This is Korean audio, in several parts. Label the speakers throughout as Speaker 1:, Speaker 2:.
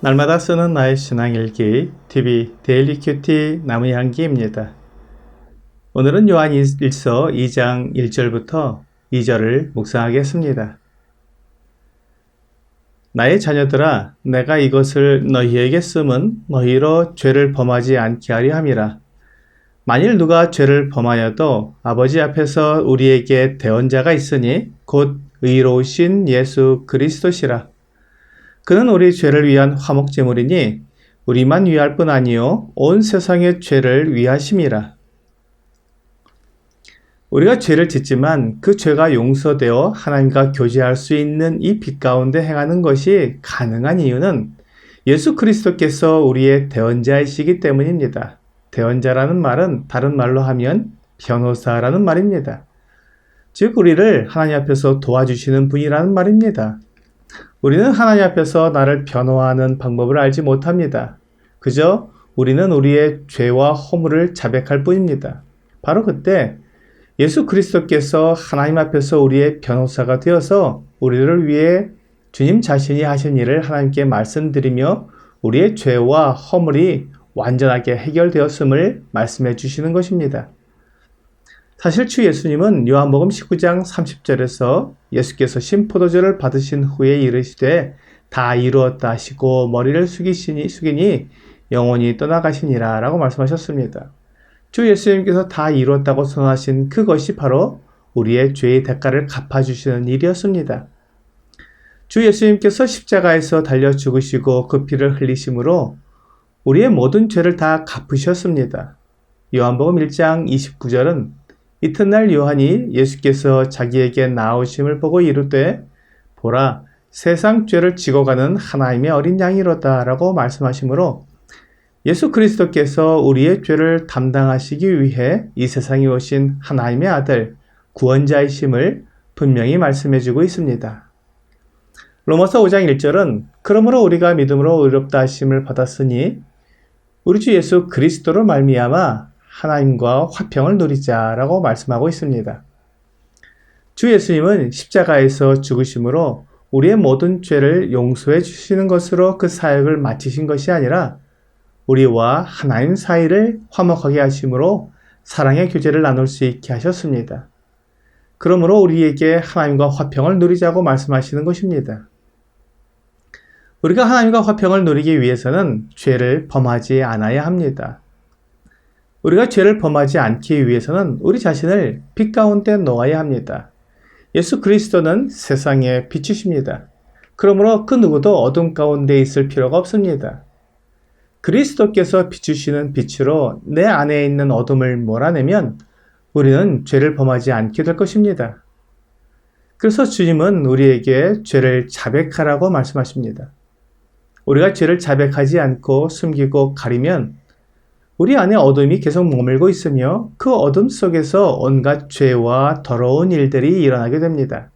Speaker 1: 날마다 쓰는 나의 신앙일기 TV 데일리 큐티 나무향기입니다. 오늘은 요한 1서 2장 1절부터 2절을 묵상하겠습니다. 나의 자녀들아, 내가 이것을 너희에게 쓰면 너희로 죄를 범하지 않게 하려 함이라. 만일 누가 죄를 범하여도 아버지 앞에서 우리에게 대언자가 있으니 곧 의로우신 예수 그리스도시라. 그는 우리 죄를 위한 화목제물이니 우리만 위할 뿐 아니요 온 세상의 죄를 위하심이라. 우리가 죄를 짓지만 그 죄가 용서되어 하나님과 교제할 수 있는 이 빛 가운데 행하는 것이 가능한 이유는 예수 그리스도께서 우리의 대언자이시기 때문입니다. 대언자라는 말은 다른 말로 하면 변호사라는 말입니다. 즉 우리를 하나님 앞에서 도와주시는 분이라는 말입니다. 우리는 하나님 앞에서 나를 변호하는 방법을 알지 못합니다. 그저 우리는 우리의 죄와 허물을 자백할 뿐입니다. 바로 그때 예수 그리스도께서 하나님 앞에서 우리의 변호사가 되어서 우리를 위해 주님 자신이 하신 일을 하나님께 말씀드리며 우리의 죄와 허물이 완전하게 해결되었음을 말씀해 주시는 것입니다. 사실 주 예수님은 요한복음 19장 30절에서 예수께서 신포도주를 받으신 후에 이르시되 다 이루었다 하시고 머리를 숙이니 영원히 떠나가시니라 라고 말씀하셨습니다. 주 예수님께서 다 이루었다고 선언하신 그것이 바로 우리의 죄의 대가를 갚아주시는 일이었습니다. 주 예수님께서 십자가에서 달려 죽으시고 그 피를 흘리심으로 우리의 모든 죄를 다 갚으셨습니다. 요한복음 1장 29절은 이튿날 요한이 예수께서 자기에게 나오심을 보고 이르되 보라 세상 죄를 지고 가는 하나님의 어린 양이로다 라고 말씀하시므로 예수 그리스도께서 우리의 죄를 담당하시기 위해 이 세상에 오신 하나님의 아들 구원자이심을 분명히 말씀해 주고 있습니다. 로마서 5장 1절은 그러므로 우리가 믿음으로 의롭다 하심을 받았으니 우리 주 예수 그리스도로 말미암아 하나님과 화평을 누리자라고 말씀하고 있습니다. 주 예수님은 십자가에서 죽으심으로 우리의 모든 죄를 용서해 주시는 것으로 그 사역을 마치신 것이 아니라 우리와 하나님 사이를 화목하게 하심으로 사랑의 교제를 나눌 수 있게 하셨습니다. 그러므로 우리에게 하나님과 화평을 누리자고 말씀하시는 것입니다. 우리가 하나님과 화평을 누리기 위해서는 죄를 범하지 않아야 합니다. 우리가 죄를 범하지 않기 위해서는 우리 자신을 빛 가운데 놓아야 합니다. 예수 그리스도는 세상의 빛이십니다. 그러므로 그 누구도 어둠 가운데 있을 필요가 없습니다. 그리스도께서 비추시는 빛으로 내 안에 있는 어둠을 몰아내면 우리는 죄를 범하지 않게 될 것입니다. 그래서 주님은 우리에게 죄를 자백하라고 말씀하십니다. 우리가 죄를 자백하지 않고 숨기고 가리면 우리 안에 어둠이 계속 머물고 있으며 그 어둠 속에서 온갖 죄와 더러운 일들이 일어나게 됩니다.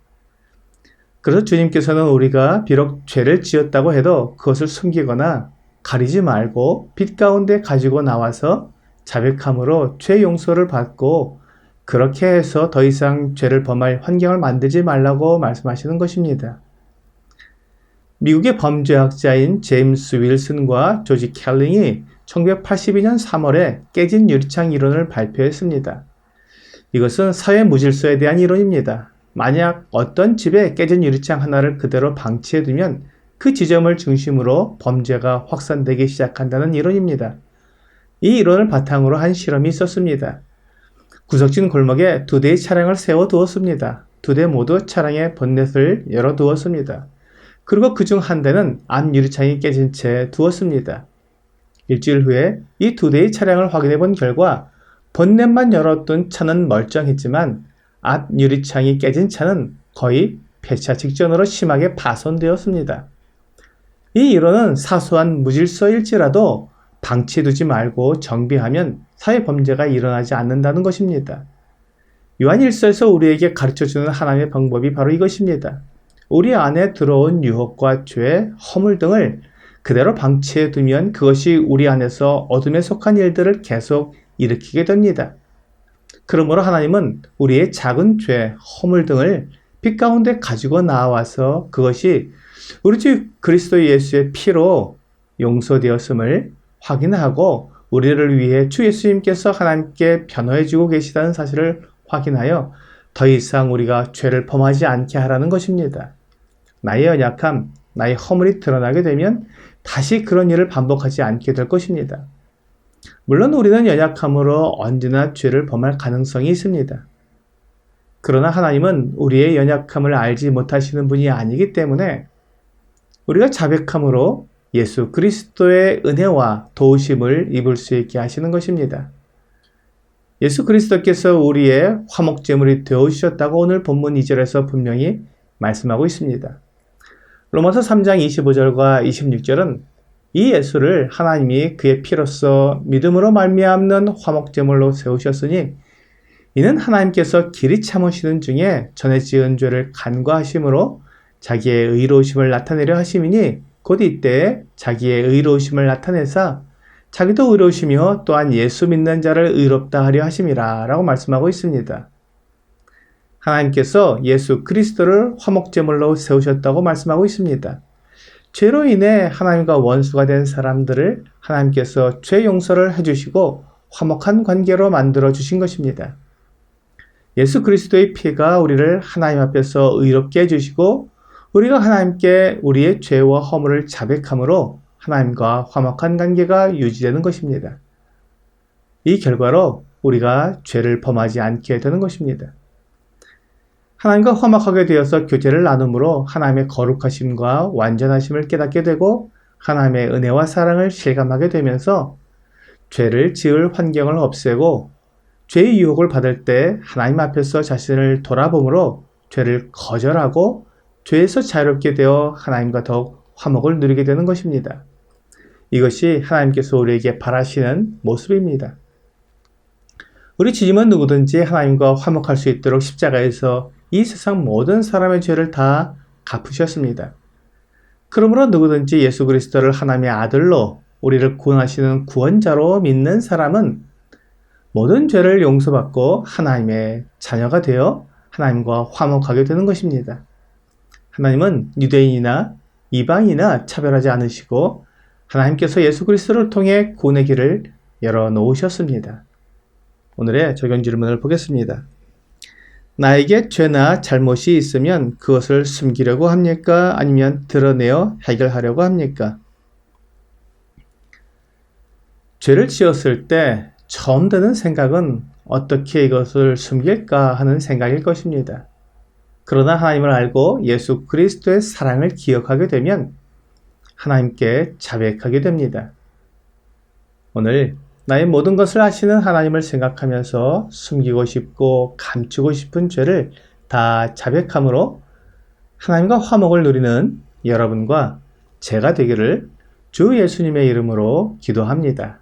Speaker 1: 그래서 주님께서는 우리가 비록 죄를 지었다고 해도 그것을 숨기거나 가리지 말고 빛 가운데 가지고 나와서 자백함으로 죄 용서를 받고 그렇게 해서 더 이상 죄를 범할 환경을 만들지 말라고 말씀하시는 것입니다. 미국의 범죄학자인 제임스 윌슨과 조지 켈링이 1982년 3월에 깨진 유리창 이론을 발표했습니다. 이것은 사회 무질서에 대한 이론입니다. 만약 어떤 집에 깨진 유리창 하나를 그대로 방치해두면 그 지점을 중심으로 범죄가 확산되기 시작한다는 이론입니다. 이 이론을 바탕으로 한 실험이 있었습니다. 구석진 골목에 2대의 차량을 세워두었습니다. 2대 모두 차량의 본넷을 열어두었습니다. 그리고 그중 한 대는 앞 유리창이 깨진 채 두었습니다. 일주일 후에 이 2대의 차량을 확인해 본 결과 본넷만 열어둔 차는 멀쩡했지만 앞 유리창이 깨진 차는 거의 폐차 직전으로 심하게 파손되었습니다. 이 이론은 사소한 무질서일지라도 방치해두지 말고 정비하면 사회 범죄가 일어나지 않는다는 것입니다. 요한 1서에서 우리에게 가르쳐주는 하나님의 방법이 바로 이것입니다. 우리 안에 들어온 유혹과 죄, 허물 등을 그대로 방치해두면 그것이 우리 안에서 어둠에 속한 일들을 계속 일으키게 됩니다. 그러므로 하나님은 우리의 작은 죄, 허물 등을 빛 가운데 가지고 나와서 그것이 우리 주 그리스도 예수의 피로 용서되었음을 확인하고 우리를 위해 주 예수님께서 하나님께 변호해주고 계시다는 사실을 확인하여 더 이상 우리가 죄를 범하지 않게 하라는 것입니다. 나의 연약함, 나의 허물이 드러나게 되면 다시 그런 일을 반복하지 않게 될 것입니다. 물론 우리는 연약함으로 언제나 죄를 범할 가능성이 있습니다. 그러나 하나님은 우리의 연약함을 알지 못하시는 분이 아니기 때문에 우리가 자백함으로 예수 그리스도의 은혜와 도우심을 입을 수 있게 하시는 것입니다. 예수 그리스도께서 우리의 화목제물이 되어주셨다고 오늘 본문 2절에서 분명히 말씀하고 있습니다. 로마서 3장 25절과 26절은 이 예수를 하나님이 그의 피로써 믿음으로 말미암는 화목제물로 세우셨으니 이는 하나님께서 길이 참으시는 중에 전에 지은 죄를 간과하심으로 자기의 의로우심을 나타내려 하심이니 곧 이때 자기의 의로우심을 나타내사 자기도 의로우시며 또한 예수 믿는 자를 의롭다 하려 하심이라 라고 말씀하고 있습니다. 하나님께서 예수 그리스도를 화목제물로 세우셨다고 말씀하고 있습니다. 죄로 인해 하나님과 원수가 된 사람들을 하나님께서 죄 용서를 해주시고 화목한 관계로 만들어 주신 것입니다. 예수 그리스도의 피가 우리를 하나님 앞에서 의롭게 해주시고 우리가 하나님께 우리의 죄와 허물을 자백함으로 하나님과 화목한 관계가 유지되는 것입니다. 이 결과로 우리가 죄를 범하지 않게 되는 것입니다. 하나님과 화목하게 되어서 교제를 나눔으로 하나님의 거룩하심과 완전하심을 깨닫게 되고 하나님의 은혜와 사랑을 실감하게 되면서 죄를 지을 환경을 없애고 죄의 유혹을 받을 때 하나님 앞에서 자신을 돌아봄으로 죄를 거절하고 죄에서 자유롭게 되어 하나님과 더욱 화목을 누리게 되는 것입니다. 이것이 하나님께서 우리에게 바라시는 모습입니다. 우리 주님은 누구든지 하나님과 화목할 수 있도록 십자가에서 이 세상 모든 사람의 죄를 다 갚으셨습니다. 그러므로 누구든지 예수 그리스도를 하나님의 아들로 우리를 구원하시는 구원자로 믿는 사람은 모든 죄를 용서받고 하나님의 자녀가 되어 하나님과 화목하게 되는 것입니다. 하나님은 유대인이나 이방인이나 차별하지 않으시고 하나님께서 예수 그리스도를 통해 구원의 길을 열어놓으셨습니다. 오늘의 적용 질문을 보겠습니다. 나에게 죄나 잘못이 있으면 그것을 숨기려고 합니까? 아니면 드러내어 해결하려고 합니까? 죄를 지었을 때 처음 드는 생각은 어떻게 이것을 숨길까 하는 생각일 것입니다. 그러나 하나님을 알고 예수 그리스도의 사랑을 기억하게 되면 하나님께 자백하게 됩니다. 오늘 나의 모든 것을 아시는 하나님을 생각하면서 숨기고 싶고 감추고 싶은 죄를 다 자백함으로 하나님과 화목을 누리는 여러분과 제가 되기를 주 예수님의 이름으로 기도합니다.